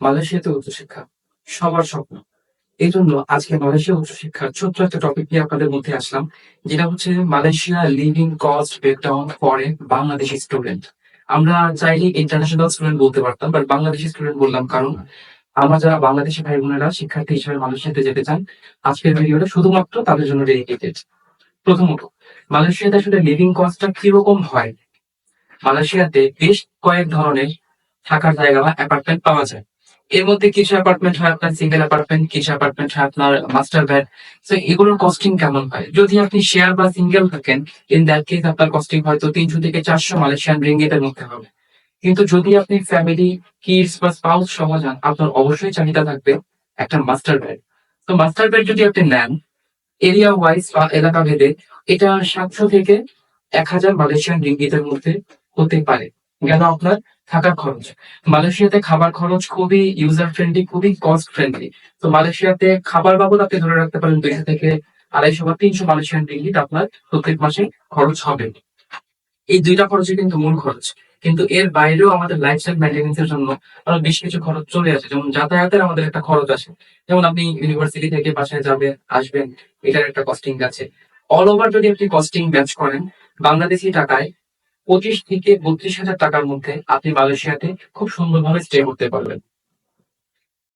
মালয়েশিয়াতে উচ্চশিক্ষা সবার স্বপ্ন। এই জন্য আজকে মালয়েশিয়া উচ্চশিক্ষার ছোট্ট একটা টপিক নিয়ে আপনাদের মধ্যে আসলাম, যেটা হচ্ছে Malaysia living cost breakdown for a Bangladeshi student. আমরা চাইলে ইন্টারন্যাশনাল স্টুডেন্ট বলতে পারতাম, বাট বাংলাদেশি স্টুডেন্ট বললাম কারণ আমরা যারা বাংলাদেশি ভাই বোনেরা শিক্ষার্থী হিসেবে মালয়েশিয়াতে যেতে চান, আজকের ভিডিওটা শুধুমাত্র তাদের জন্য ডেডিকেটেড। প্রথমত, মালয়েশিয়াতে আসলে লিভিং কস্টটা কিরকম হয়। মালয়েশিয়াতে বেশ কয়েক ধরনের থাকার জায়গা বা অ্যাপার্টমেন্ট পাওয়া যায়। এর মধ্যে কিছু অ্যাপার্টমেন্ট হয় আপনার সিঙ্গেল অ্যাপার্টমেন্ট, কিছু অ্যাপার্টমেন্ট হয় আপনার মাস্টার বেড। তো এগুলোর কস্টিং কেমন হয়? যদি আপনি শেয়ার বা সিঙ্গেল থাকেন, ইন দ্যাট কেস আপনার কস্টিং হয়তো 300 থেকে 400 মালয়েশিয়ান রিঙ্গিটের মধ্যে হবে। কিন্তু যদি আপনি ফ্যামিলি, কিডস বা স্পাউস সহ যান, আপনার অবশ্যই চাহিদা থাকবে একটা মাস্টার বেড। তো মাস্টার বেড যদি আপনি নেন, এরিয়া ওয়াইজ বা এলাকা ভেদে এটা 700 থেকে 1000 মালয়েশিয়ান রিঙ্গিতের মধ্যে হতে পারে। গেল আপনার থাকার খরচ। মালয়েশিয়াতে খাবার খরচ খুবই ইউজার ফ্রেন্ডলি, খুবই কস্ট ফ্রেন্ডলি। তো মালয়েশিয়াতে খাবার বাবদ আপনি ধরে রাখতে পারেন 200 থেকে 250 বা 300 মালয়েশিয়ান রিঙ্গিত আপনার প্রত্যেক মাসে খরচ হবে। এই দুইটা খরচই কিন্তু মূল খরচ। কিন্তু এর বাইরেও আমাদের লাইফস্টাইল মেনটেন্স এর জন্য আরো বেশ কিছু খরচ চলে আসে, যেমন যাতায়াতের আমাদের একটা খরচ আছে। যেমন আপনি ইউনিভার্সিটি থেকে বাসায় যাবেন আসবেন, এটার একটা কস্টিং আছে। অল ওভার যদি আপনি কস্টিং ম্যাচ করেন, বাংলাদেশি টাকায় 25 থেকে 32 হাজার টাকার মধ্যে আপনি মালয়েশিয়াতে খুব সুন্দরভাবে স্টে করতে পারবেন।